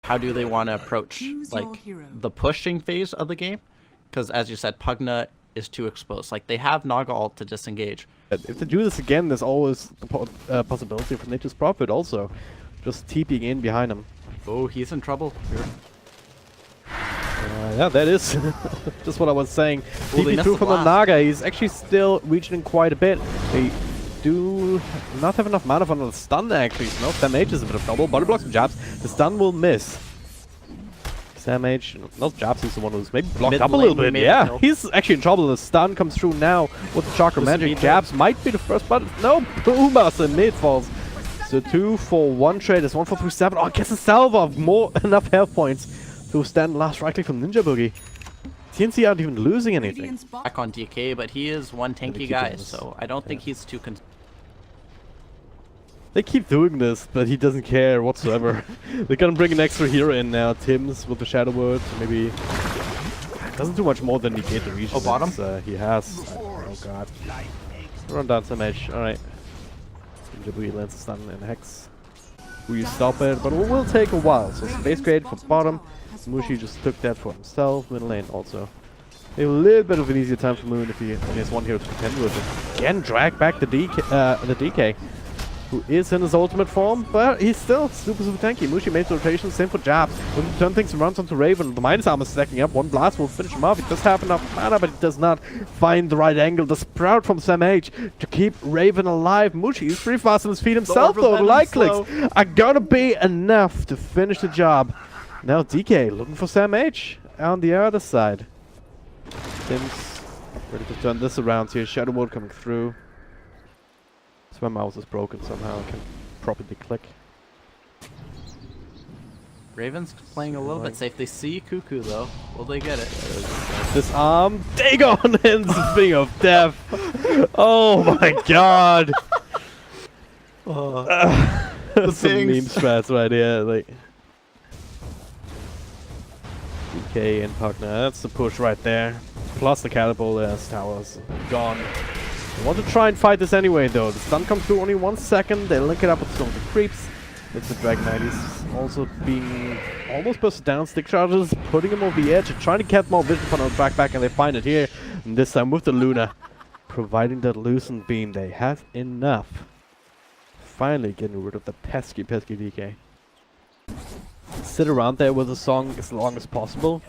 how do they want to approach like the pushing phase of the game? Because as you said, Pugna is too exposed. Like they have Naga ult to disengage. If they do this again, there's always the possibility for Nature's Prophet also. Just TPing in behind him. Oh, he's in trouble here. Yeah, that is just what I was saying. TP through from the Naga, he's actually still reaching quite a bit. They do not have enough mana for the stun actually. So no, Sam H is a bit of trouble. Body blocks from Jabz. The stun will miss. Sam H, not Jabz, he's the one who's maybe blocked up a little bit. Yeah, he's actually in trouble. The stun comes through now with the Chakra Magic. Jabz might be the first, but no, Boombuster mid falls. So 2 for 1 trade is 1 for 3-7. Oh, gets a salvo of enough health points to stand last right click from Ninjaboogie. TNC aren't even losing anything. Back on DK, but he is one tanky guy, so I don't think he's too They keep doing this, but he doesn't care whatsoever. They're gonna bring an extra hero in now. Tim's with the Shadow Word, maybe doesn't do much more than negate the region. Oh, bottom? He has. Oh god. Run down some edge. Alright. Ninjaboogie lands a stun and Hex. Will you stop it? But it will take a while. So space created for bottom. Mushi just took that for himself. Middle lane also. A little bit of an easier time for Moon if he only has one hero to contend with. Again, drag back the DK. Who is in his ultimate form, but he's still super tanky. Mushi made the rotation, same for Jabz. When he turns things around onto Raven, the Minus Armor is stacking up. One blast will finish him off. He does have enough mana, but he does not find the right angle. The Sprout from Sam H to keep Raven alive. Mushi is pretty fast on his feet himself, though. The light clicks are gonna be enough to finish the job. Now DK looking for Sam H on the other side. Tim's ready to turn this around here. Shadow Ward coming through. My mouse is broken somehow. I can properly click. Raven's playing a little bit safe. They see Kuku though. Will they get it? Disarm. Dagon ends Thing of Death. Oh my god. That's some meme strats right here. Like DK and Pugna. That's the push right there. Plus the catapult as towers gone. I want to try and fight this anyway though. The stun comes through only 1 second. They link it up with some of the creeps. It's the Dragon Knight. He's also being almost pushed down. Stick charges, putting him over the edge, trying to get more vision from the track back, and they find it here. And this time with the Luna. Providing that loosened beam, they have enough. Finally getting rid of the pesky DK. Sit around there with the song as long as possible.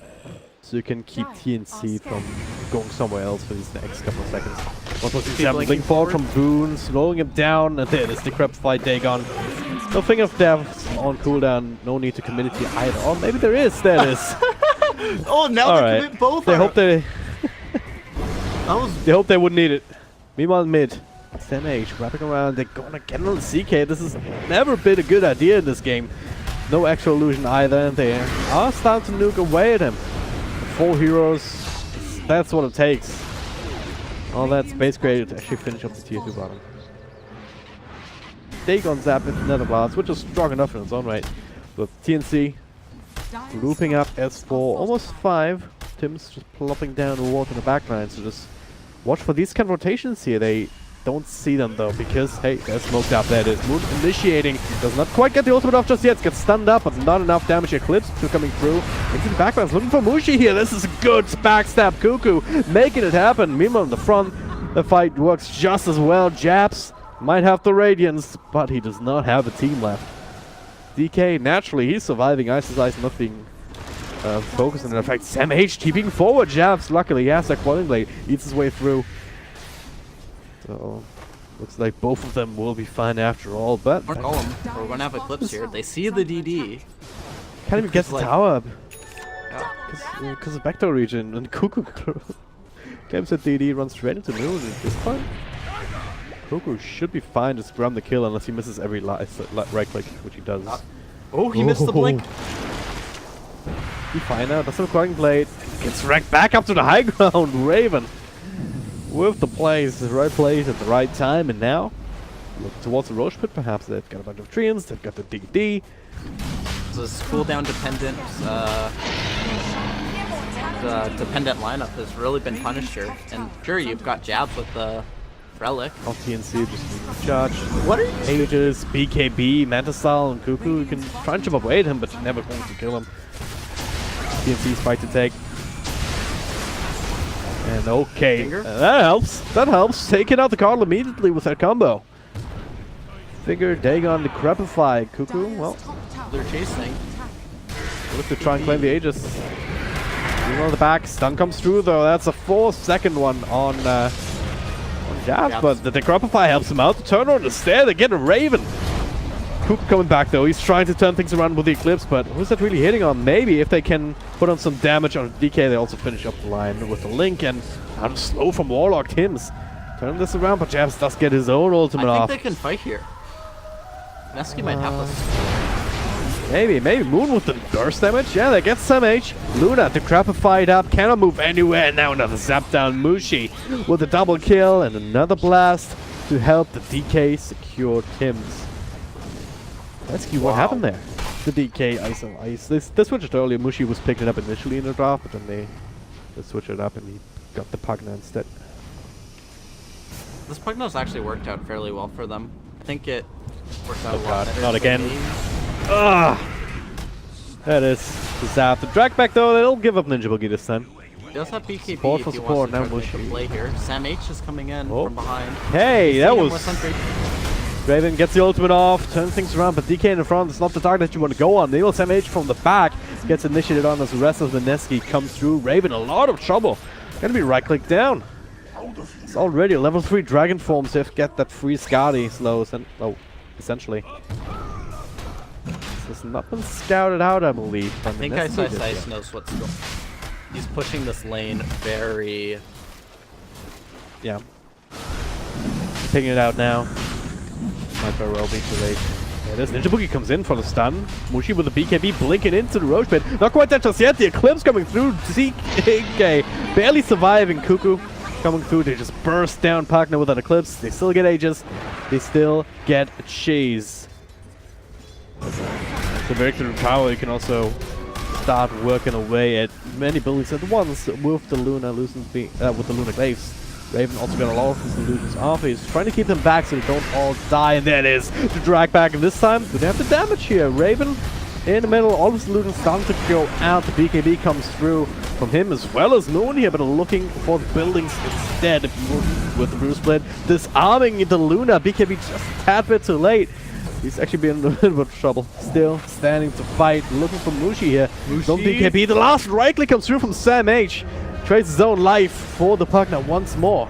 So you can keep TNC from going somewhere else for these next couple of seconds. What was he blink forward from Boone, slowing him down, and there is the Crab Fight Dagon. No Thing of Death on cooldown, no need to community either. Or maybe there is, there it is. Oh, now they commit both. They hope they they hope they wouldn't need it. Meanwhile mid, Sam H wrapping around, they're gonna get on the CK. This has never been a good idea in this game. No actual illusion either, and they are starting to nuke away at him. 4 heroes, that's what it takes. All that space created to actually finish up the tier 2 bottom. Dagon Zap into Nether Blast, which is strong enough in its own right. With TNC looping up S4, almost 5. Tim's just plopping down a ward in the backline, so just watch for these kind of rotations here. They don't see them though, because hey, they're smoked up. There it is. Moon initiating. Does not quite get the ultimate off just yet. Gets stunned up, but not enough damage. Eclipse to coming through. Into the background. Looking for Mushi here. This is a good backstab. Kuku making it happen. Meanwhile in the front, the fight works just as well. Jabz might have the Radiance, but he does not have a team left. DK, naturally, he's surviving. iceiceice not being focused on it. In fact, Sam H keeping forward. Jabz, luckily, he has that Quelling Blade. Eats his way through. So, looks like both of them will be fine after all, but... We're gonna have Eclipse here. They see the DD. Can't even get the tower up. Yeah. Because of Vector region, and Kuku claims that DD runs straight into Moon at this point. Kuku should be fine to scrum the kill unless he misses every right click, which he does. Oh, he missed the blink. He fine now, does have a Quelling Blade. Gets racked back up to the high ground. Raven with the plays, the right place at the right time, and now look towards the Roche Pit perhaps. They've got a bunch of treants, they've got the DD. So this cooldown dependent dependent lineup has really been punished here. And sure, you've got Jabz with the Relic. Off TNC, just charge. What are you? Aegis, BKB, Mantisal, and Kuku. You can try and jump away at him, but you're never going to kill him. TNC's fight to take. And okay, that helps. That helps. Taking out the card immediately with that combo. Figure Dagon to Crepify. Kuku, well, They're chasing. look to try and claim the Aegis. On the back, stun comes through though. That's a 4-second one on Jabz, but the Decrepify helps him out. The turn on the stair, they get a Raven. Kuku coming back though. He's trying to turn things around with the Eclipse, but who's that really hitting on? Maybe if they can put on some damage on DK, they also finish up the line with the Link and out of slow from Warlock Tims. Turn this around, but Jabz does get his own ultimate off. I think they can fight here. Mineski might have us. Maybe Moon with the burst damage. Yeah, they get some H. Luna, the Decrepified up, cannot move anywhere. Now another zap down. Mushi with a double kill and another blast to help the DK secure Tims. Let's see what happened there. The DK ice. They switched it earlier. Mushi was picking it up initially in the draft, but then they switched it up and he got the Pugna instead. This Pugna's actually worked out fairly well for them. I think it worked out a lot God, better. not again. That is the zap. The drag back though, they'll give up Ninjaboogie this time. He does have BKB Support for if he support, wants to now try to Mushi. play here. Sam H is coming in from behind. Hey, See that him was... with Sentry. Raven gets the ultimate off, turns things around, but DK in the front is not the target that you want to go on. Neil Sam H from the back gets initiated on as the rest of the Mineski comes through. Raven, a lot of trouble. Gonna be right-click down. It's already a level 3 dragon form, so if get that free Skadi slow, essentially. This has not been scouted out, I believe. I think iceiceice knows what's going on. He's pushing this lane very... Yeah. Taking it out now. Might very well be too late. Yeah, this Ninjaboogie comes in for the stun. Mushi with the BKB blinking into the Roche pit. Not quite dead just yet. The Eclipse coming through. ZK barely surviving. Kuku coming through. They just burst down Pugna with an Eclipse. They still get Aegis. They still get a Chase. The Victory Tower, you can also start working away at many buildings at once with the Luna with the Luna Glaives. Raven also got a lot of his illusions off. He's trying to keep them back so they don't all die, and there it is. The drag back, and this time we have the damage here. Raven in the middle, all of his illusions starting to go out. The BKB comes through from him as well as Moon here, but looking for the buildings instead. With the Bruce Split, disarming the Luna. BKB just a tad bit too late. He's actually been in a little bit of trouble. Still standing to fight, looking for Mushi here. Don't BKB. The last right click comes through from Sam H. Trades his own life for the Pugna once more.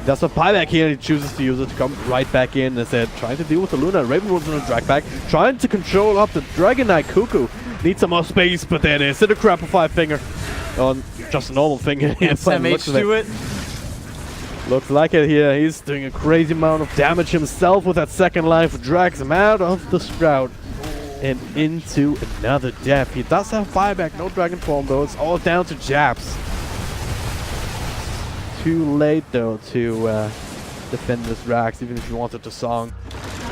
Does a buyback here, and he chooses to use it to come right back in instead. Trying to deal with the Luna. Raven was on a drag back. Trying to control up the Dragon Knight. Kuku needs some more space, but there it is. It's a Crapify finger. On just a normal finger. Can Sam H do it? Looks like it here. He's doing a crazy amount of damage himself with that second life. Drags him out of the Shroud and into another death. He does have buyback. No Dragon Form though. It's all down to Jabz. Too late though to defend this Rax, even if you wanted to song.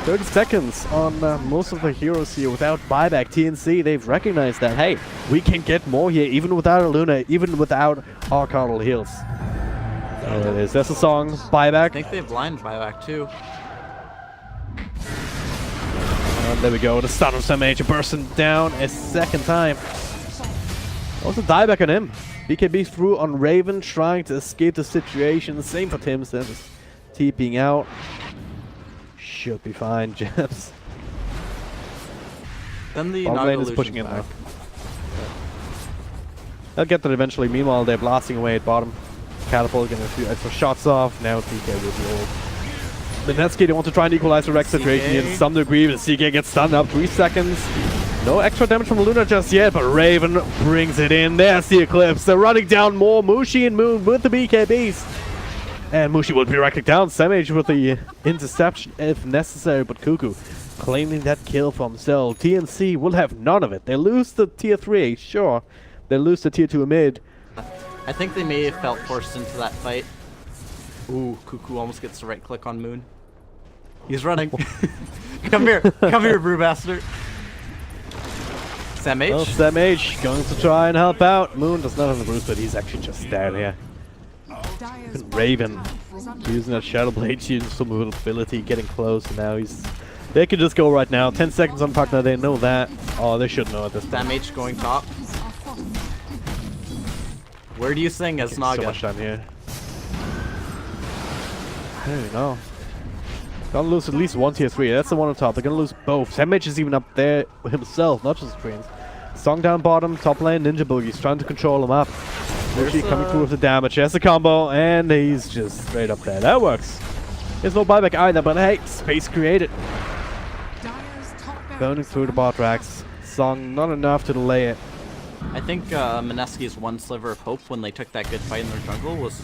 30 seconds on most of the heroes here without buyback. TNC, they've recognized that, hey, we can get more here even without a Luna, even without our Cardinal heals. There it is. That's a song. Buyback. I think they have blind buyback too. And there we go. The stun of Sam H bursting down a second time. Also dieback on him. BKB through on Raven, trying to escape the situation. Same for Tims, then just TPing out. Should be fine, Jabz. Then the Bottom lane is pushing in now. They'll get that eventually. Meanwhile, they're blasting away at bottom. Catapult getting a few extra shots off. Now DK will be old. Mineski, they want to try and equalize the Rex situation here to some degree, but CK gets stunned up 3 seconds. No extra damage from Luna just yet, but Raven brings it in. There's the Eclipse. They're running down more. Mushi and Moon with the BKBs. And Mushi will be right down. Samage with the interception if necessary, but Kuku claiming that kill for himself. TNC will have none of it. They lose the tier 3, sure. They lose the tier 2 mid. I think they may have felt forced into that fight. Ooh, Kuku almost gets the right click on Moon. He's running. Come here, Brewmaster. Sam H. Well, Sam H going to try and help out. Moon does not have the boost, but he's actually just down here. Raven Using that Shadow Blade, using some mobility, getting close, and now he's... They could just go right now. 10 seconds on Pugna, they know that. Oh, they should know at this point. Damage going top. Where do you sing as Naga? So much time here. I don't even know. Gonna lose at least one tier 3. That's the one on top. They're gonna lose both. Samage is even up there himself, not just the screens. Song down bottom, top lane, Ninja Boogie's trying to control him up. Mushi coming through with the damage. Has the combo, and he's just straight up there. That works. There's no buyback either, but hey, space created. Burning through the bot racks. Song not enough to delay it. I think Mineski's one sliver of hope when they took that good fight in their jungle was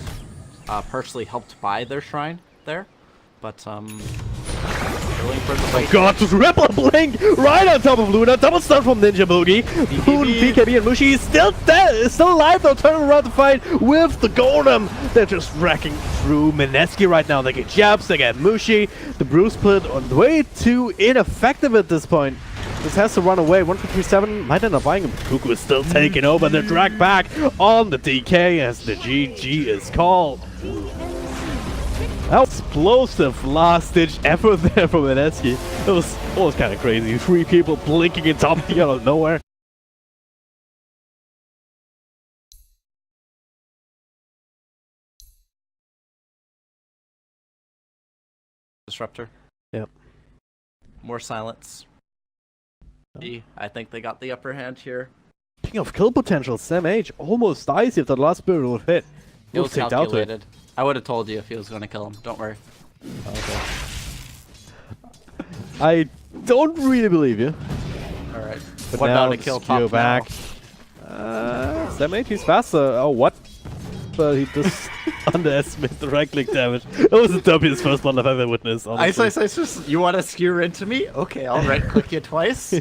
partially helped by their shrine there. But going for the fight. Oh god, just Ripple Blink right on top of Luna. Double stun from Ninja Boogie. Moon, BKB, and Mushi is still dead, still alive though, turning around the fight with the Golem. They're just wrecking through Mineski right now. They get Jabz, they get Mushi. The Brew Split on way too ineffective at this point. This has to run away. 1-3-7 might end up buying him. Kuku is still taking over. They're dragged back on the DK as the GG is called. That was explosive last-ditch effort there from Mineski. It was kind of crazy. 3 people blinking and topping out of nowhere. Disruptor. Yep. More silence. I think they got the upper hand here. Speaking of kill potential, Sam H almost dies if that last spirit would hit. It was calculated. I would have told you if he was going to kill him. Don't worry. Okay. I don't really believe you. Alright. But What now about a kill top back. Sam H, he's faster. Oh, what? But he just underestimated the right click damage. That was the W's first one I've ever witnessed, honestly. Ice, you want to skewer into me? Okay, I'll right click you twice.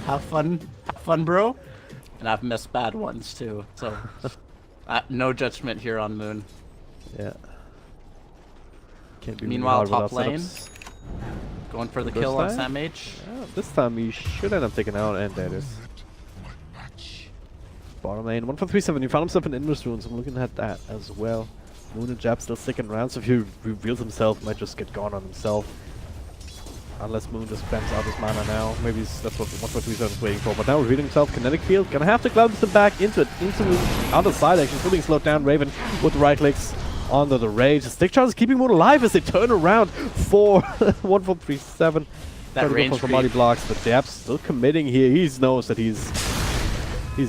Have fun, bro. And I've missed bad ones too, so no judgment here on Moon. Yeah. Can't be Meanwhile, top lane, going for the kill on Sam H. Yeah, this time he should end up taking out, and there it is. Bottom lane, 1-4-3-7. He found himself in Inverse Runes. I'm looking at that as well. Moon and Jabz still sticking around, so if he reveals himself, might just get gone on himself. Unless Moon just spends out his mana now. Maybe that's what 1-4-3-7 is waiting for. But now revealing himself, Kinetic Field. Gonna have to glance him back into the other side, actually. Still being slowed down. Raven with the right clicks onto the rage. The stick charge is keeping Moon alive as they turn around for 1-4-3-7. That range for body blocks, but Jabz still committing here. He knows that he's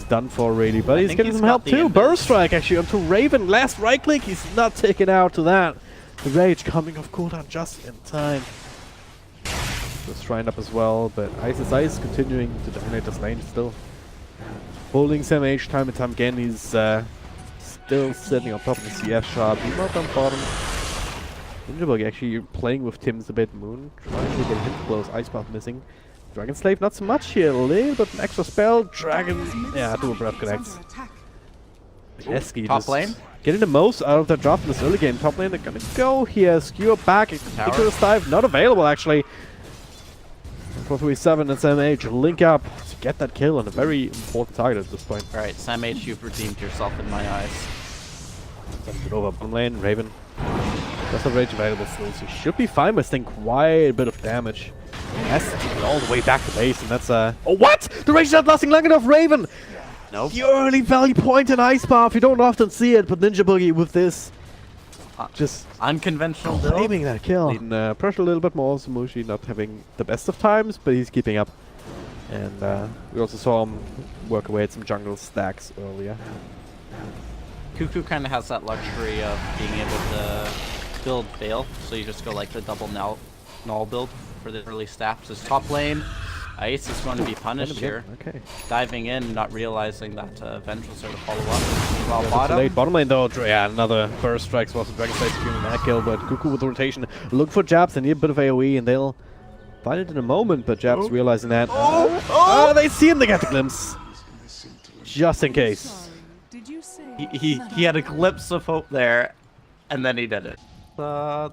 done for already, but he's getting some help too. Burst Strike actually onto Raven. Last right click, he's not taken out to that. The rage coming off cooldown just in time. Just shrine up as well, but iceiceice continuing to dominate this lane still. Holding Sam H time and time again. He's still sitting on top of the CF shot. Meanwhile down bottom. ninjaboogie actually playing with Tim's a bit. Moon trying to get him close. Ice Path missing. Dragon Slave, not so much here. A little bit an extra spell. Dragon, yeah, dual breath connects. Mineski top lane, getting the most out of their draft in this early game. Top lane, they're gonna go here. Skewer back. Ridiculous dive, not available actually. 4-3-7 and Sam H link up to get that kill on a very important target at this point. Alright, Sam H, you've redeemed yourself in my eyes. Sends it over bottom lane. Raven. That's a rage available still, so he should be fine with staying quite a bit of damage. Has to take it all the way back to base, and that's oh what? The rage is not lasting long enough, Raven! Nope. The early value point in Ice Path, you don't often see it, but ninjaboogie with this just unconventional claiming that kill. And pressure a little bit more, so Mushi not having the best of times, but he's keeping up. And we also saw him work away at some jungle stacks earlier. Kuku kind of has that luxury of being able to build Veil, so you just go like the double null build for the early stacks. His top lane, Ice is going to be punished here. Okay. Diving in, not realizing that Venge will sort of follow up. While bottom. Late bottom lane though, yeah, another burst strikes was the Dragon Slave securing that kill, but Kuku with the rotation. Look for Jabz, they need a bit of AoE and they'll find it in a moment, but Jabz realizing that. Oh, they see him, they get the glimpse. Just in case. He had a glimpse of hope there, and then he did it.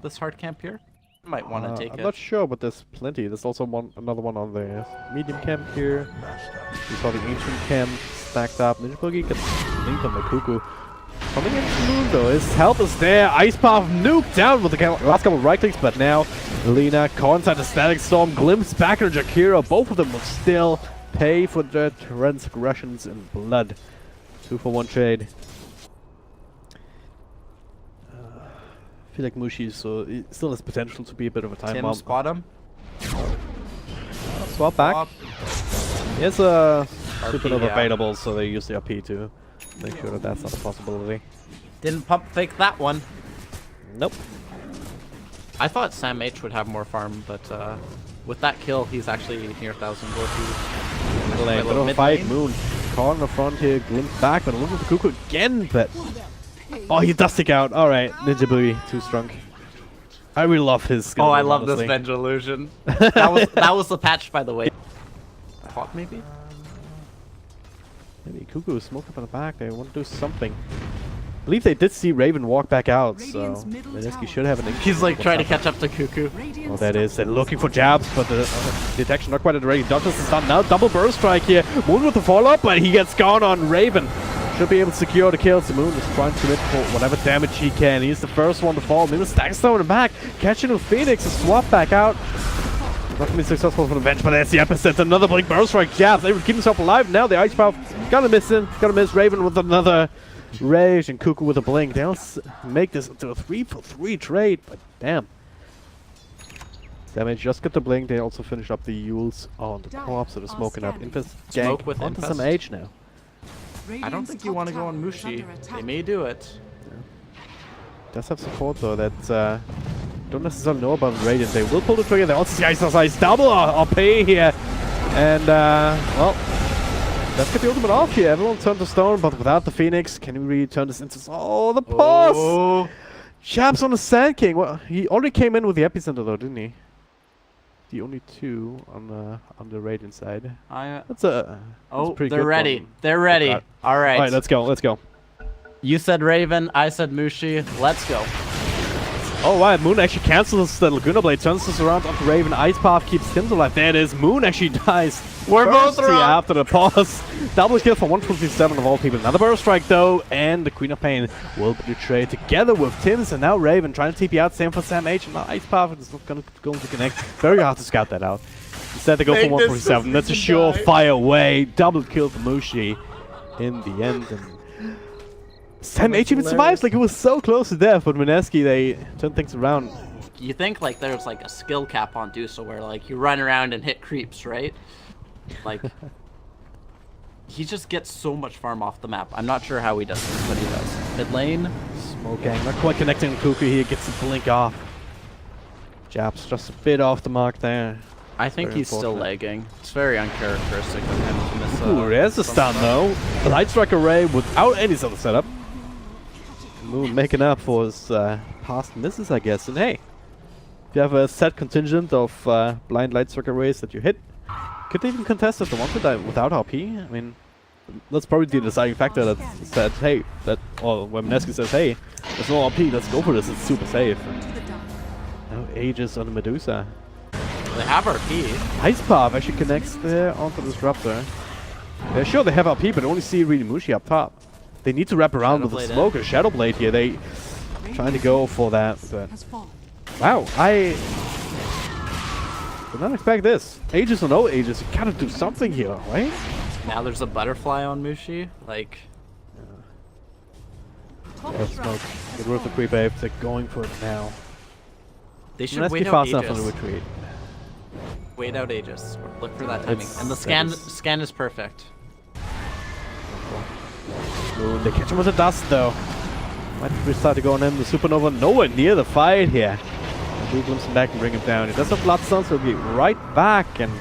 This hard camp here? Might want to take it. I'm not sure, but there's plenty. There's also another one on the medium camp here. We saw the ancient camp stacked up. ninjaboogie gets linked on the Kuku. Coming into Moon though, his health is there. Ice Path nuked down with the last couple of right clicks, but now Lina caught inside the Static Storm, glimpsed back into Jakiro. Both of them will still pay for their transgressions in blood. 2-for-1 trade. I feel like Mushi still has potential to be a bit of a time bomb. Spot him. Swap back. Here's a Supernova yeah. available, so they use the RP to make sure that that's not a possibility. Didn't pump fake that one. Nope. I thought Sam H would have more farm, but with that kill, he's actually near 1,000 gold. Little fight, Moon. Caught in the front here, glimpsed back, but a little bit of Kuku again, but... Oh, he does stick out. Alright, Ninjaboogie, too strong. I really love his skill. Oh, I move, love honestly. this Ninja Illusion. that was the patch, by the way. Hot, maybe? Maybe Kuku smoked up in the back. They want to do something. I believe they did see Raven walk back out, so Mineski should have an... He's like trying to catch up to Kuku. Oh, that is. They're looking for Jabz, but the detection not quite at the ready. Douglas is done now. Double burst strike here. Moon with the follow-up, but he gets gone on Raven. Should be able to secure the kill. So Moon is trying to commit for whatever damage he can. He's the first one to fall. Moon stacks down in the back. Catching with Phoenix. A swap back out. Not going to be successful for the bench, but that's the epicenter. Another blink burst strike. Jabz able to keep himself alive. Now the Ice Path. Gonna miss him. Gonna miss Raven with another rage. And Kuku with a blink. They'll make this into a 3-for-3 trade, but damn. Damage just get the blink. They also finish up the Yules on the co-op, so they're smoking up. Infest gank with onto Infest. some age now. I don't think you want to go on Mushi. They may do it. Does have support though that don't necessarily know about Radiant. They will pull the trigger. They also see iceiceice double RP here. And well, let's get the ultimate off here. Everyone turned to stone, but without the Phoenix, can we really turn this into... Oh, the pause! Oh. Jabz on the Sand King. Well, he already came in with the epicenter though, didn't he? The only two on the Radiant side. That's a pretty they're good ready. one. They're ready. All All right. right, let's go. Let's go. You said Raven. I said Mushi. Let's go. Oh wow, Moon actually cancels the Laguna Blade, turns this around onto Raven. Ice Path keeps him alive. There it is. Moon actually dies. We're both first here around. after the pause. Double kill for 157 of all people. Another burst strike though, and the Queen of Pain will be betrayed together with Tims, and now Raven trying to TP out. Same for Sam H. And now Ice Path is not going to connect. Very hard to scout that out. Instead they go for 147. That's a surefire way. Double kill for Mushi in the end. And Sam H even survives. Like, it was so close to death, but Mineski, they turned things around. You think like there's like a skill cap on Dusa where like you run around and hit creeps, right? Like he just gets so much farm off the map. I'm not sure how he does this, but he does. Mid lane, Smoke Gang not quite connecting with Kuku here. Gets the blink off. Jabz just a bit off the mark there. I think Very he's still unfortunate. lagging. It's very uncharacteristic of him to miss. Ooh, there's a stun though. The Light Strike Array without any sort of setup. Moon making up for his past misses, I guess. And hey, if you have a set contingent of blind Light Strike Arrays that you hit, could they even contest if they want to die without RP? I mean, that's probably the deciding factor that said, hey, or when Mineski says, hey, there's no RP, let's go for this, it's super safe. No Aegis on the Medusa. They have RP. Ice Path actually connects there onto the Disruptor. They're sure they have RP, but only see really Mushi up top. They need to wrap around with the smoke or Shadow Blade here. They trying to go for that, but wow, I did not expect this. Aegis or no Aegis, you gotta do something here, right? Now there's a butterfly on Mushi. Like, Smoke. Get rid of the creep wave. They're going for it now. they should Let's wait be out fast enough on the Aegis. retreat. Wait out Aegis. Look for that timing. It's- And the that scan is perfect. Moon, they catch him with the dust though. Might be start to go on him. The Supernova nowhere near the fight here. Do glimpse him back and bring him down. He does have Bloodstone, so he'll be right back and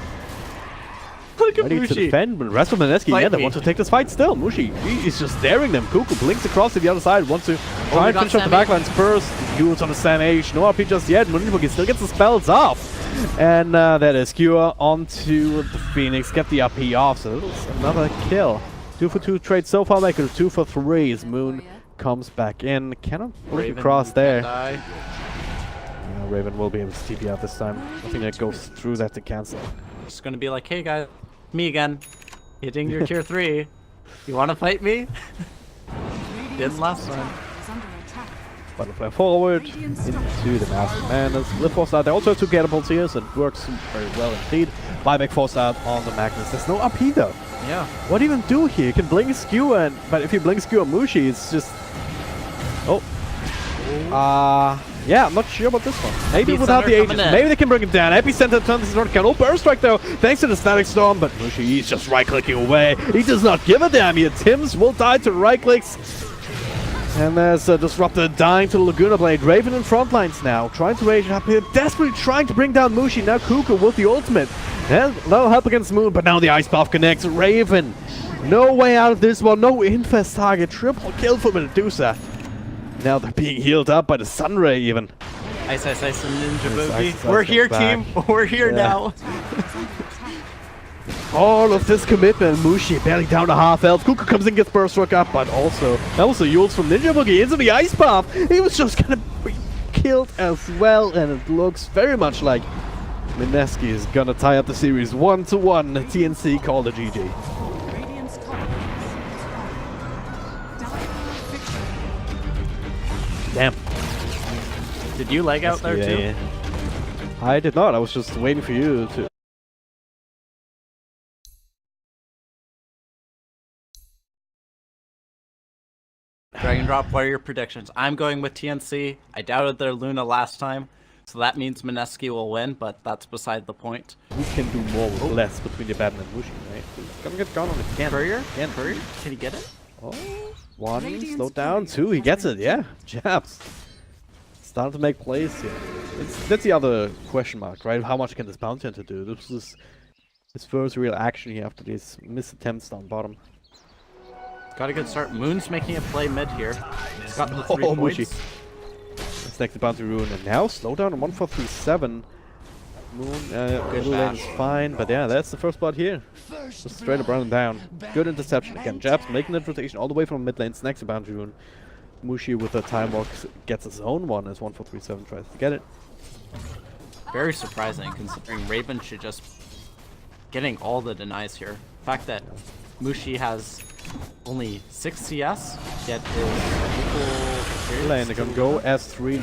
Look at ready to Mushi. defend. But the rest of Mineski, yeah, they me. want to take this fight still. Mushi, he is just daring them. Kuku blinks across to the other side, wants to try we and got finish off the Sam backlines first. Yules on the Sam H. No RP just yet. Ninjaboogie still gets the spells off. And that is Skewer onto the Phoenix. Get the RP off, so it's another kill. 2 for 2 trade so far, make it 2 for 3 as Moon comes back in. Cannot blink Raven across there. die. Yeah, Raven will be able to TP out this time. Nothing that goes through that to cancel. Just gonna be like, hey guys, me again, hitting your tier 3. You wanna fight me? Didn't last time. Butterfly forward into the Master Madness. Live force out. They also have two catapults here, so it works very well indeed. Buyback force out on the Magnus. There's no RP though. Yeah. What do you even do here? You can blink skew, but if you blink skew on Mushi, it's just. Oh. Yeah, I'm not sure about this one. Maybe without the agents. Maybe they can bring him down. Epicenter turns his north cannon. Oh, burst strike though, thanks to the static storm. But Mushi is just right-clicking away. He does not give a damn here. Tims will die to right-clicks. And there's a Disruptor dying to the Laguna Blade. Raven in front lines now, trying to rage up here, desperately trying to bring down Mushi. Now Kuku with the ultimate. And no help against Moon, but now the Ice Path connects. Raven, no way out of this one. No infest target. Triple kill for Medusa. Now they're being healed up by the Sunray even. Ice and ninjaboogie. We're here, team. We're here now. All of this commitment. Mushi barely down to half health. Kuku comes in, gets burst struck up, but also that was the Yules from ninjaboogie into the Ice Path. He was just gonna be killed as well, and it looks very much like Mineski is gonna tie up the series 1-1. TNC call the GG. Damn. Did you leg out there too? Yeah. I did not. I was just waiting for you to. Dragon Drop, what are your predictions? I'm going with TNC. I doubted their Luna last time, so that means Mineski will win, but that's beside the point. Who can do more with less between the Batten and Mushi, right? He's gonna get gone on it again. Courier? Courier? Can he get it? Oh, one, slow down, two, he gets it, yeah. Jabz. Starting to make plays here. That's the other question mark, right? How much can this bounty hunter do? This is his first real action here after these missed attempts down bottom. Got a good start. Moon's making a play mid here. He's got the 3 points. Mushi. Let's next the bounty rune, and now slow down on 1437. Moon, is fine, but yeah, that's the first spot here. Just straight up running down. Good interception again. Jabz making that rotation all the way from mid lane. Next to boundary rune. Mushi with a time walk gets his own one as 1437 tries to get it. Very surprising considering Raven should just getting all the denies here. The fact that Mushi has only 6 CS, yet is lane, they're gonna go S3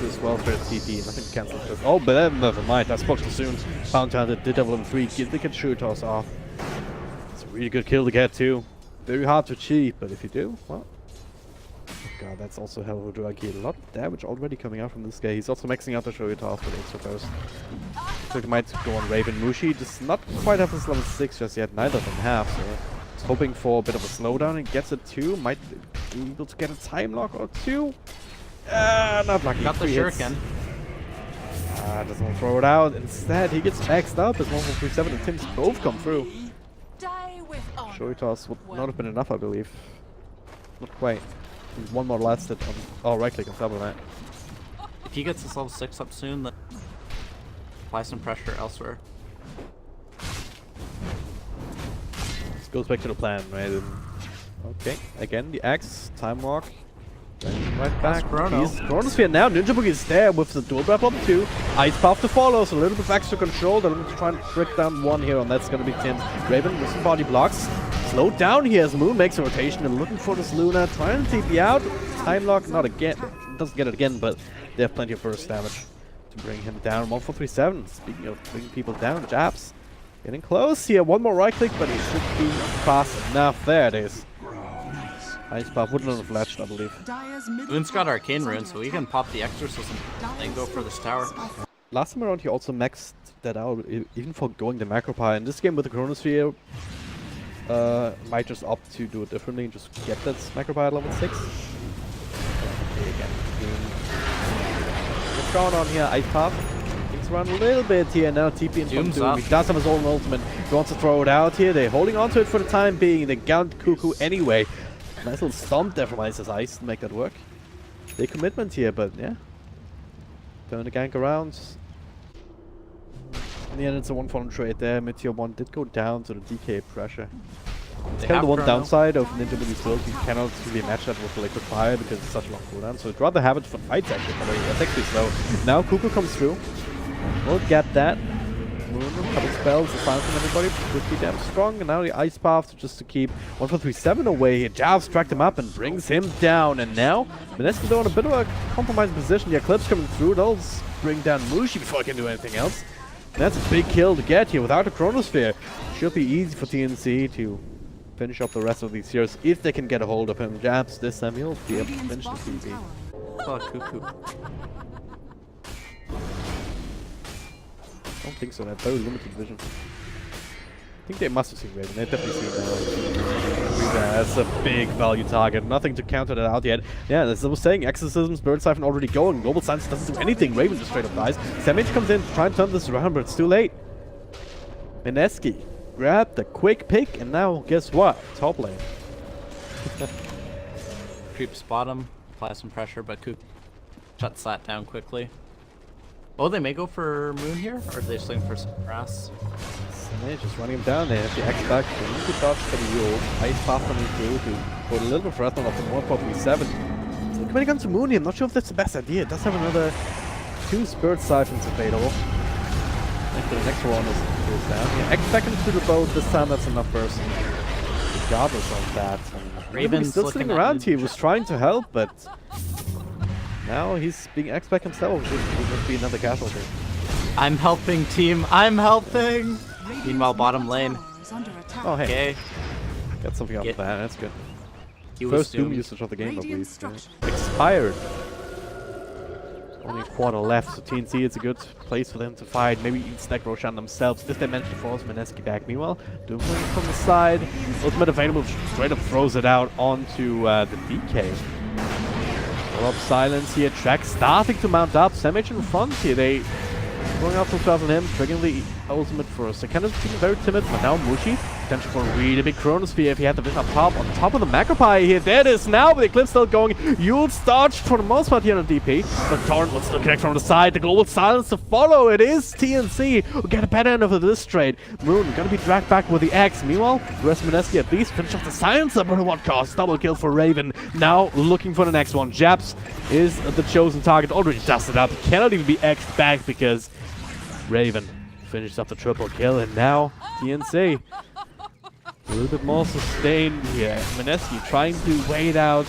as well for TP. Nothing cancels this. Oh, but then never mind. I spoke too soon. Bounty hunter did have level 3. They can shoot us off. It's a really good kill to get too. Very hard to achieve, but if you do, well. God, that's also hell of a drug here. A lot of damage already coming out from this guy. He's also maxing out the show toss with extra burst. So he might go on Raven. Mushi does not quite have his level 6 just yet. Neither of them have. So he's hoping for a bit of a slowdown and gets it too. Might be able to get a time lock or two. Not lucky. Got the shuriken. Doesn't want to throw it out. Instead, he gets maxed up as 1137 and Tims both come through. Show toss would not have been enough, I believe. Not quite. One more last hit on. Oh, right click on top of that. If he gets his level 6 up soon, then apply some pressure elsewhere. This goes back to the plan, right? Okay, again, the axe, time walk. Then right back. He's Chronosphere now. Ninjaboogie is there with the dual breath level 2. Ice Path to follow, so a little bit of extra control. They're going to try and break down one here, and that's going to be Tims. Raven with some body blocks. Slowed down here as Moon makes a rotation and looking for this Luna, trying to TP out. Time lock, not again. Doesn't get it again, but they have plenty of burst damage to bring him down. 1437. Speaking of bringing people down, Jabz getting close here. One more right click, but he should be fast enough. There it is. Ice Path wouldn't have flashed, I believe. Moon's got Arcane Rune, so he can pop the Exorcism and go for this tower. Last time around, he also maxed that out, even for going the Macropie. In this game with the Chronosphere, might just opt to do it differently and just get that Macropie at level 6. Okay, again. What's going on here? Ice Path. Things run a little bit here now. TP in from Doom. He does have his own ultimate. He wants to throw it out here. They're holding on to it for the time being. They count Kuku anyway. Nice little stomp there from Ice to make that work. Big commitment here, but yeah. Turn the gank around. In the end, it's a 1-for-1 trade there. Meteor 1 did go down to the DK pressure. It's kind of the one downside of ninjaboogie's build. You cannot really match that with the liquid fire because it's such a long cooldown. So I'd rather have it for fights actually, but that's actually slow. Now Kuku comes through. We'll get that. Moon, a couple spells, the silence from everybody would be damn strong, and now the Ice Path just to keep 1437 away. Jabz tracked him up and brings him down, and now Mineski though in a bit of a compromised position. The Eclipse coming through, they'll bring down Mushi before I can do anything else. And that's a big kill to get here without a Chronosphere. Should be easy for TNC to finish up the rest of these heroes if they can get a hold of him. Jabz this time he'll be able to finish the PvP. Oh, Kuku. I don't think so, they have very limited vision. I think they must have seen Raven, they've definitely seen that's a big value target, nothing to counter that out yet. Yeah, as I was saying, Exorcism, Spirit Siphon already going, Global Silence doesn't do anything, Raven just straight up dies. Samage comes in to try and turn this around, but it's too late. Mineski grabbed the quick pick, and now guess what? Top lane. Creeps bottom, apply some pressure, but Kuku shuts that down quickly. Oh, they may go for Moon here, or are they just looking for some grass? Samage just running him down there. The X back, the good dodge for the ult. Ice Path coming through to put a little bit of threat on up to 1.37. So coming on to Moon here, I'm not sure if that's the best idea. It does have another 2 Spirit Siphons available. I think the next one is down. Yeah, X back into the boat. This time that's enough person. Regardless of that. Raven's still sitting around here, was trying to help, but now he's being X-Back himself, which would be another casualty. I'm helping, team. I'm helping! Meanwhile, bottom lane. Oh, hey. Okay. Got something off of that. That's good. First Doom usage of the game, at least. Expired. Only a quarter left, so TNC is a good place for them to fight. Maybe even stack Roshan themselves. This dimension force Mineski back. Meanwhile, Doom from the side. Ultimate available, straight up throws it out onto the DK. Roll up silence here. Track starting to mount up. Samage in front here. They going out from 12 on him, triggering the ultimate first. They kind of being very timid, but now Mushi. Potential for a really big Chronosphere if he had the vision up top on top of the Magpie here. There it is now, but the Eclipse still going. You'll starch for the most part here on the DP. But Torrent will still connect from the side. The global silence to follow. It is TNC who get a better end of this trade. Moon gonna be dragged back with the X. Meanwhile, Rest Mineski at least finish off the silencer, but at what cost? Double kill for Raven. Now looking for the next one. Jabz is the chosen target. Already dusted up. He cannot even be X'd back because Raven finishes up the triple kill, and now TNC a little bit more sustained here. Mineski trying to wait out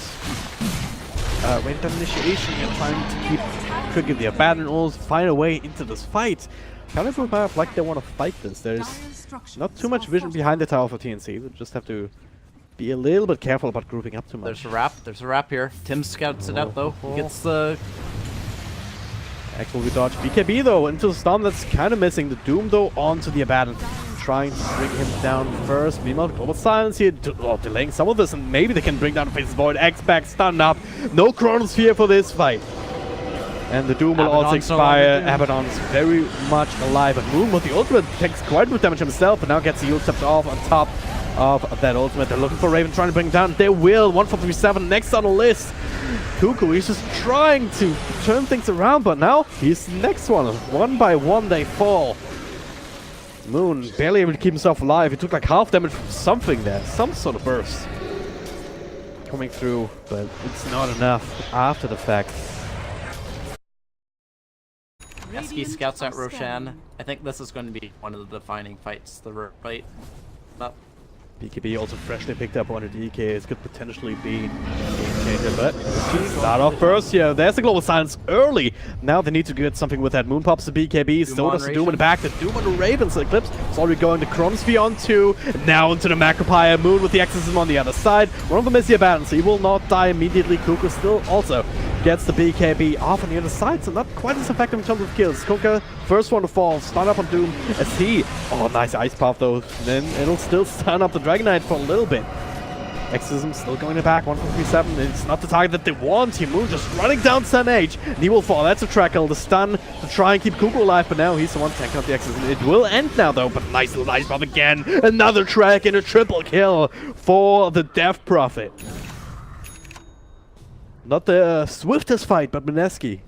initiation and trying to keep triggering the abandoned ults, find a way into this fight. Kind of like they want to fight this. There's not too much vision behind the tower for TNC. We just have to be a little bit careful about grouping up too much. There's a wrap here. Tim scouts it out though. He gets the X will be dodged. BKB though into the stun that's kind of missing. The Doom though onto the abandoned, trying to bring him down first. Meanwhile, global silence here, delaying some of this, and maybe they can bring down the Faceless Void. X back, stunned up. No Chronosphere for this fight. And the Doom will also expire. Abaddon's very much alive. And Moon with the ultimate takes quite a bit of damage himself, but now gets the ult stepped off on top of that ultimate. They're looking for Raven, trying to bring him down. They will. 1437 next on the list. Kuku, he's just trying to turn things around, but now he's the next one. One by one they fall. Moon barely able to keep himself alive. He took like half damage from something there. Some sort of burst coming through, but it's not enough after the fact. Mineski scouts out Roshan. I think this is going to be one of the defining fights. The fight. Up. BKB also freshly picked up on a DK. This could potentially be a game changer, but start off first. Yeah, there's the global silence early. Now they need to get something with that. Moon pops the BKB, still does the Doom in the back. The Doom on the Ravens. The Eclipse is already going to Chronosphere on 2. Now into the Macropire. Moon with the Exorcism on the other side. One of them is the Abandoned, so he will not die immediately. Kuku still also gets the BKB off on the other side, so not quite as effective in terms of kills. Kuka, first one to fall, stun up on Doom as he... Oh, nice Ice Path though. Then it'll still stun up the Dragon Knight for a little bit. Exorcism still going to back, 1.37. It's not the target that they want. Moon just running down Samage, and he will fall. That's a Trackle. The stun to try and keep Kuku alive, but now he's the one tanking up the Exorcism. It will end now though, but nice little Ice Path again. Another track and a triple kill for the Death Prophet. Not the swiftest fight, but Mineski.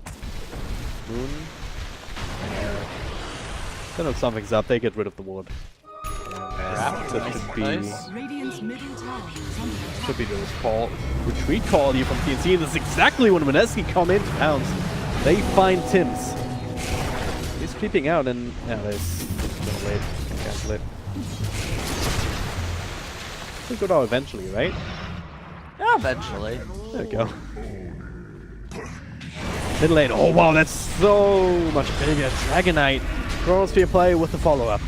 Moon. Kind of something's up. They get rid of the ward. That should be the retreat call here from TNC. This is exactly when Mineski come in to pounce. They find Tims. He's creeping out, and yeah, there's gonna wait. Can cancel it. We'll go down eventually, right? Yeah, eventually. There we go. Middle lane. Oh wow, that's so much failure. Dragonite. Chronosphere play with the follow-up.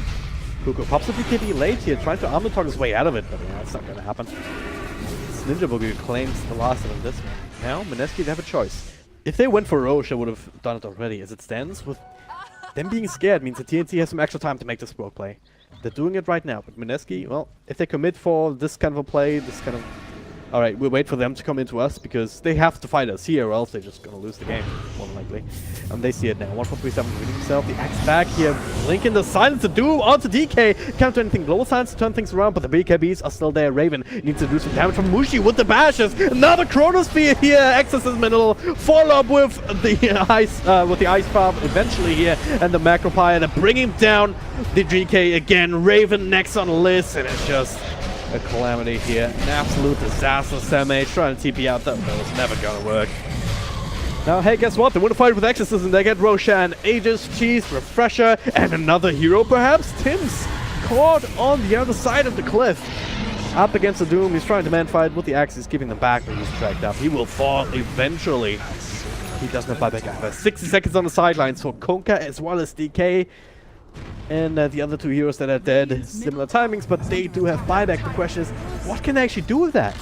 Kuku pops a BKB late here, trying to armor talk his way out of it, but yeah, that's not gonna happen. It's ninjaboogie claims the last of this one. Now, Mineski, they have a choice. If they went for Roche, I would have done it already. As it stands, with them being scared means the TNC has some extra time to make this broke play. They're doing it right now, but Mineski, well, if they commit for this kind of a play, this kind of... Alright, we'll wait for them to come into us, because they have to fight us here, or else they're just gonna lose the game, more than likely. And they see it now. 1.37 reading himself, the axe back here, linking the silence to Doom onto DK. Can't do anything, global silence to turn things around, but the BKBs are still there. Raven needs to do some damage from Mushi with the bashes. Another Chronosphere here, Exorcism in a little follow-up with the ice farm eventually here, and the Macropire to bring him down. The GK again, Raven next on the list, and it's just a calamity here. An absolute disaster. Samh trying to TP out. That was never gonna work. Now, hey, guess what? They want to fight with Exorcism. They get Roshan, Aegis, Cheese, Refresher, and another hero, perhaps? Tim's caught on the other side of the cliff. Up against the Doom. He's trying to man fight with the axe. He's giving them back, but he's tracked up. He will fall eventually. He doesn't have buyback either. 60 seconds on the sidelines for Konka as well as DK. And the other two heroes that are dead, similar timings, but they do have buyback. The question is, what can they actually do with that?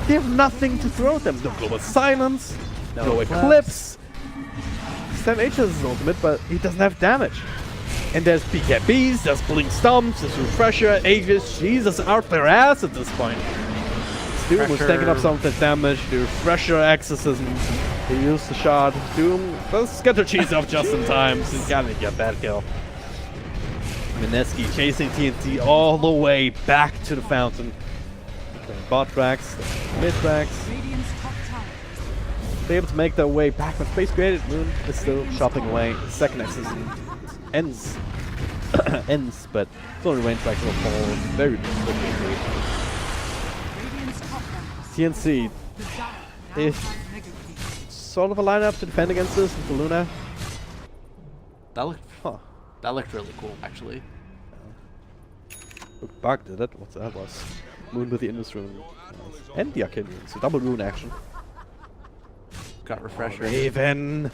They have nothing to throw at them. No global silence, no eclipse. Samh has his ultimate, but he doesn't have damage. And there's BKBs, there's Blink Stumps, there's Refresher, Aegis, Jesus, out their ass at this point. Doom was taking up some of the damage. The Refresher, Exorcism, he used the shot. Doom does get the cheese off just in time, so he's gotta get that kill. Mineski chasing TNC all the way back to the fountain. Bot tracks, mid tracks. They're able to make their way back, but Space Created Moon is still chopping away. Second Exodus ends, but it's only range tracks will fall very quickly. TNC, if sort of a lineup to defend against this with the Luna. That looked really cool, actually. Look, Bug did it. What's that was? Moon with the Indus Rune. And the Arcane Rune. So double rune action. Got Refresher. Raven!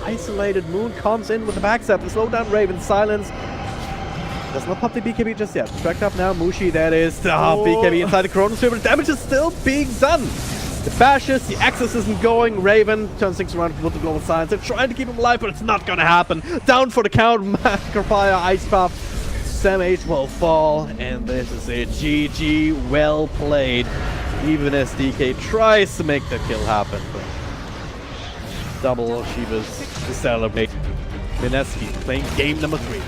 Isolated. Moon comes in with the backstab to slow down Raven. Silence. Does not pop the BKB just yet. Tracked up now. Mushi, that is. BKB inside the Chronosphere, but damage is still being done. The bashes, the axis isn't going. Raven turns things around with the global silence. They're trying to keep him alive, but it's not gonna happen. Down for the count. Macropire, Ice Puff. Samh will fall, and this is a GG. Well played. Even as DK tries to make the kill happen, but double Shivas to celebrate. Mineski playing game number 3.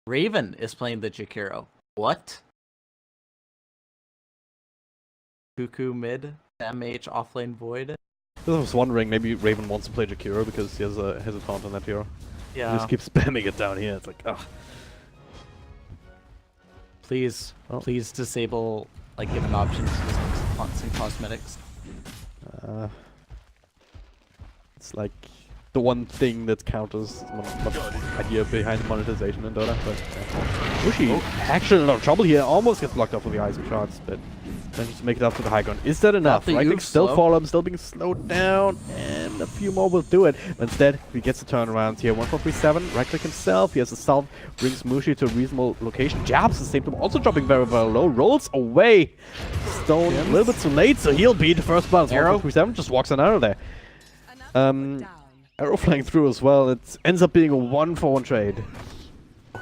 Raven is playing the Jakiro. What? Kuku mid, Samh offlane void. I was wondering, maybe Raven wants to play Jakiro because he has a taunt on that hero. Yeah. He just keeps spamming it down here. It's like, ugh. Please, please disable, like, given options to taunts and cosmetics. It's like the one thing that counters the idea behind the monetization in Dota. But Mushi actually in a lot of trouble here. Almost gets blocked off with the ice shots, but manages to make it up to the high ground. Is that enough? Right click still follow him, still being slowed down, and a few more will do it. But instead, he gets a turnaround here. 1.37, right click himself. He has a stealth, brings Mushi to a reasonable location. Jabz the same time, also dropping very, very low. Rolls away. Stone a little bit too late, so he'll be the first bounce. 1.37 just walks on out of there. Arrow flying through as well. It ends up being a 1-for-1 trade.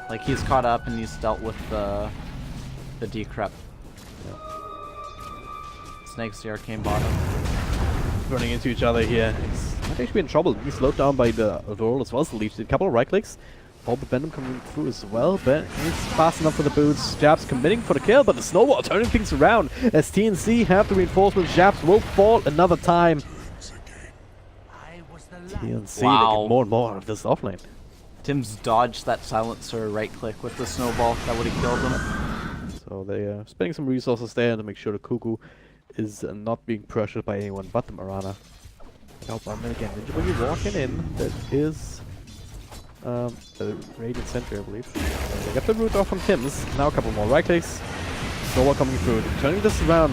Like, he's caught up and he's dealt with the decrep. Snakes the arcane bottom. Running into each other here. He's might actually be in trouble. He's slowed down by the roll as well as the leech. A couple of right clicks. All the Venom coming through as well, but it's fast enough for the boots. Jabz committing for the kill, but the snowball turning things around. As TNC have the reinforcements, Jabz will fall another time. TNC, they get more and more of this offlane. Tim's dodged that silencer right click with the snowball. That would have killed him. So they are spending some resources there to make sure the Kuku is not being pressured by anyone but the Marana. Oh, but then again, ninjaboogie walking in. That is the Radiant Sentry, I believe. They got the root off from Tim's. Now a couple more right clicks. Snowball coming through. Turning this around.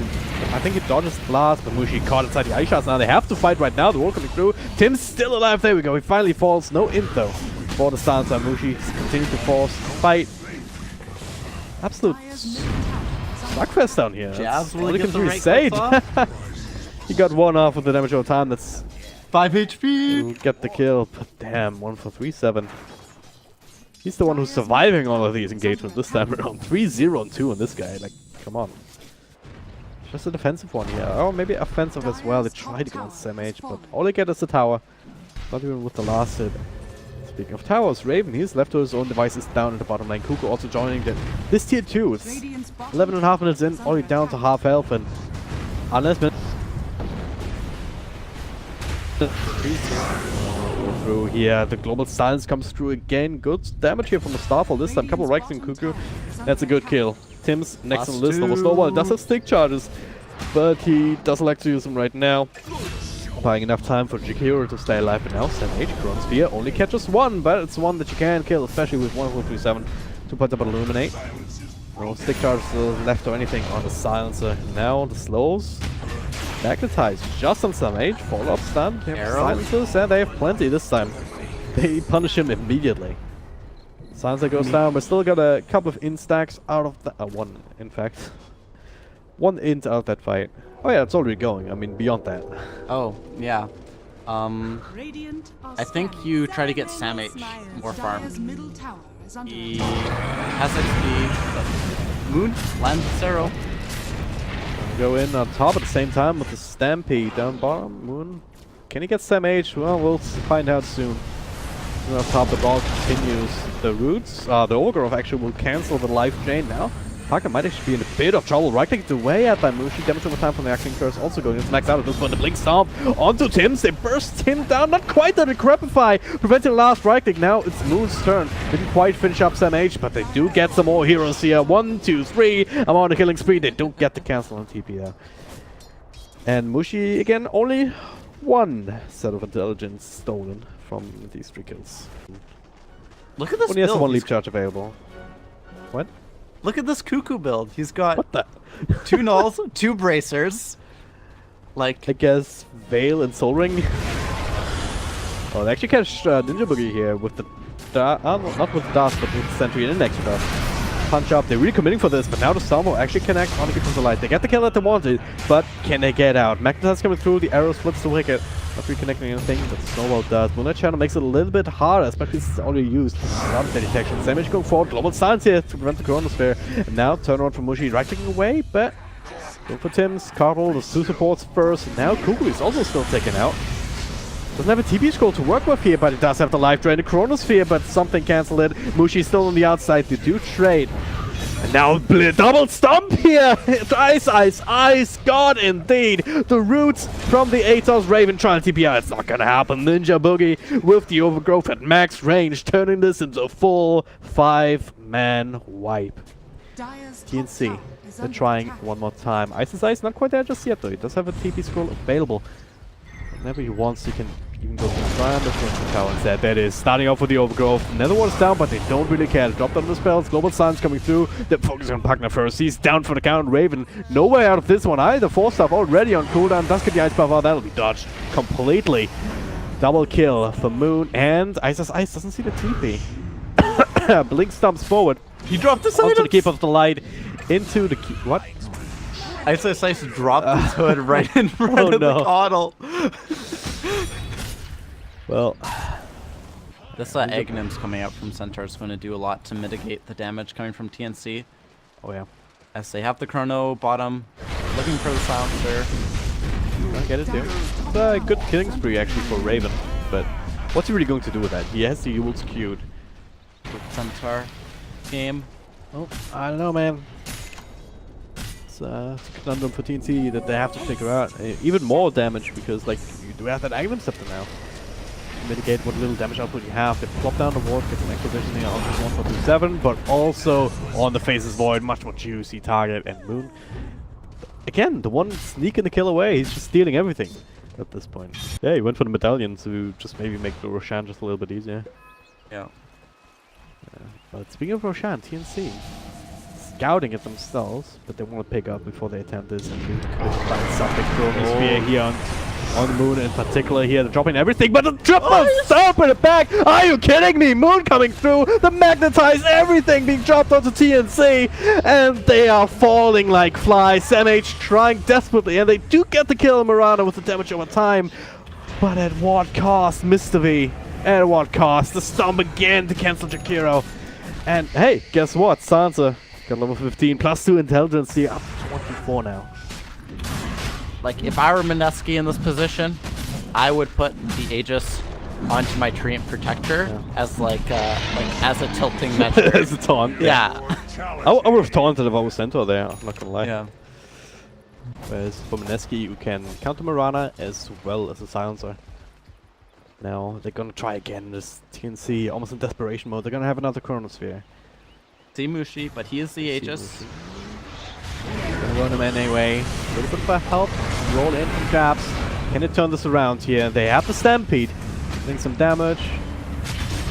I think he dodges the blast, but Mushi caught inside the ice shots. Now they have to fight right now. The wall coming through. Tim's still alive. There we go. He finally falls. No int though. For the stance on Mushi. Continues to force fight. Absolute slugfest down here. Jabz will all you get can the really right say. clicks He got one off with the damage over time. That's 5 HP. We'll get the kill, but damn, 1 for 3-7. He's the one who's surviving all of these engagements this time around. 3-0 and 2 on this guy, like, come on. Just a defensive one here, or maybe offensive as well. They try to get on SMH, but all they get is the tower. Not even with the last hit. Speaking of towers, Raven, he's left to his own devices down in the bottom lane. Kuku also joining this tier 2. It's 11.5 minutes in, only down to half health, and unless through here, the global silence comes through again. Good damage here from the Starfall this time. Couple Rex and Kuku. That's a good kill. Tim's next on the list. Almost Snowball does have stick charges, but he doesn't like to use them right now. Buying enough time for Jakiro to stay alive, and now SMH Chronosphere only catches one, but it's one that you can kill, especially with 1.37. 2 points up on Illuminate. No stick charges left or anything on the silencer. Now the slows. Magnetize just on some age, follow-up stun, silencers, and they have plenty this time. They punish him immediately. Silencer goes down, but still got a couple of int stacks out of that. One, in fact. One int out of that fight. Oh yeah, it's already going. I mean, beyond that. Oh, yeah. I think you try to get Sam H more farm. He has XP, but Moon lands Zero. Go in on top at the same time with the Stampede down bottom. Moon, can he get Sam H? Well, we'll find out soon. And on top, the ball continues. The roots, the Overgrowth actually will cancel the life chain now. Parker might actually be in a bit of trouble. Right click away at by Mushi. Damage over time from the Arcane Curse also going to max out at this point. The Blink Stomp onto Tim's. They burst him down. Not quite the Decrepify. Preventing the last right click. Now it's Moon's turn. Didn't quite finish up Sam H, but they do get some more heroes here. 1, 2, 3. I'm on the killing spree. They don't get the cancel on TP there. And Mushi, again, only one set of intelligence stolen from these 3 kills. Look at this Only has build. one leap charge available. What? Look at this Kuku build. He's got What the? 2 nulls, 2 bracers. Like, I guess Veil and Soul Ring. Oh, they actually catch ninjaboogie here with the not with the dust, but with the sentry and an extra dust. Punch up. They're really committing for this, but now the Storm will actually connect on the Gift of the Light. They get the kill that they wanted, but can they get out? Magnetize coming through. The arrow splits the wicket. Not reconnecting anything, but Snowball does. Moonlight Channel makes it a little bit harder, especially since it's already used. Not detection. Damage going forward. Global Silence here to prevent the Chronosphere. And now turnaround from Mushi, right clicking away, but go for Tim's. Cardinal, the 2 supports first. Now Kuku is also still taken out. Doesn't have a TP scroll to work with here, but it does have the life drain, the Chronosphere, but something cancelled it. Mushi's still on the outside. They do trade. And now double stomp here! Ice, God indeed! The roots from the Atos Raven trying to TPI. It's not gonna happen. ninjaboogie with the Overgrowth at max range, turning this into a full 5-man wipe. TNC, they're trying one more time. iceiceice not quite there just yet though. He does have a TP scroll available. Whenever he wants, he can even go to the front of the tower instead. That is starting off with the Overgrowth. Netherworld's down, but they don't really care. Dropped on the spells. Global Silence coming through. They're focusing on Pugner first. He's down for the count. Raven, no way out of this one either. 4-star already on cooldown. Does get the ice buff out. That'll be dodged completely. Double kill for Moon, and iceiceice doesn't see the TP. Blink stumps forward. he dropped the Onto the Keep of the Light. Into the what? iceiceice dropped his hood right in front of the coddle. Well, This Agnim's coming out from center is going to do a lot to mitigate the damage coming from TNC. oh yeah. As they have the chrono bottom, looking for the silencer. I get it, dude. It's a good killing spree actually for Raven, but what's he really going to do with that? He has the Yules queued. With Centaur game. Oh, I don't know, man. It's a conundrum for TNC that they have to figure out. Even more damage because, like, you do have that Aghanim Scepter now. Mitigate what little damage output you have. They plop down the ward, get some acquisition here on 1.27, but also on the Faces Void, much more juicy target. And Moon again, the one sneaking the kill away. He's just stealing everything at this point. Yeah, he went for the medallion to just maybe make the Roshan just a little bit easier. Yeah. But speaking of Roshan, TNC scouting it themselves, but they want to pick up before they attempt this and could find something Chronosphere here on the Moon in particular here. They're dropping everything, but the triple stomp in the back! Are you kidding me? Moon coming through, the magnetize, everything being dropped onto TNC, and they are falling like flies. SamH trying desperately, and they do get the kill on Mirana with the damage over time, but at what cost, Mr. V? At what cost? The stomp again to cancel Jakiro. And hey, guess what? Sansa got level 15, +2 intelligence here, up to 24 now. Like, if I were Mineski in this position, I would put the Aegis onto my Treant Protector as as a tilting measure. As a taunt. Yeah. I would have taunted if I was Centaur there, I'm not gonna lie. Yeah. Whereas for Mineski, you can counter Mirana as well as a silencer. Now, they're gonna try again this TNC, almost in desperation mode. They're gonna have another Chronosphere. See Mushi, but he is the Aegis. Gonna run him anyway. A little bit of a help. Roll in from Jabz. Can it turn this around here? They have the Stampede. Doing some damage.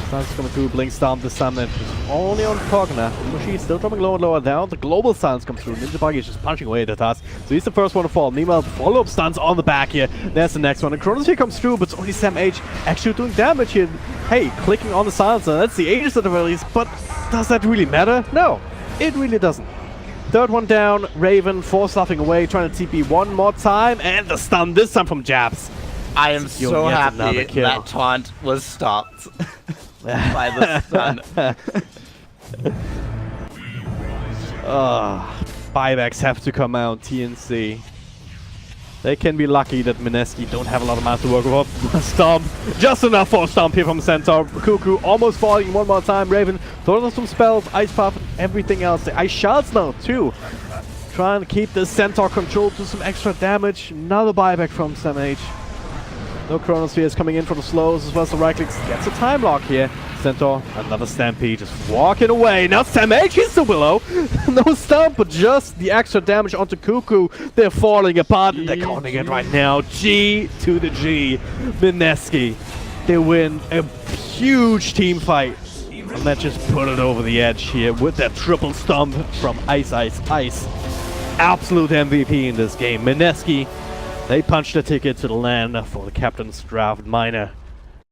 Star's coming through. Blink Stomp this time. Then only on Kogna. Mushi is still dropping lower and lower down. The global stance comes through. Ninjaboogie is just punching away at the task. So he's the first one to fall. Meanwhile, follow-up stunts on the back here. There's the next one. And Chronosphere comes through, but it's only SamH actually doing damage here. Hey, clicking on the silencer. That's the Aegis at the very least. But does that really matter? No, it really doesn't. Third one down, Raven force stuffing away, trying to TP one more time, and the stun this time from Jabz. I am so happy that taunt was stopped by the stun. Buybacks have to come out, TNC. They can be lucky that Mineski don't have a lot of mana to work with. Stomp, just enough for a stomp here from Centaur. Kuku almost falling one more time. Raven throws on some spells, Ice Puff, everything else. The Ice Shards now too. Trying to keep the Centaur controlled to some extra damage. Another buyback from SamH. No Chronospheres coming in from the slows as well as the right clicks. Gets a time lock here. Centaur, another Stampede, just walking away. Now SamH hits the Willow. No stomp, but just the extra damage onto Kuku. They're falling apart and they're calling it right now. G to the G. Mineski. They win a huge team fight. And that just put it over the edge here with that triple stomp from iceiceice. Absolute MVP in this game. Mineski, they punched the ticket to the land for the captain's draft minor.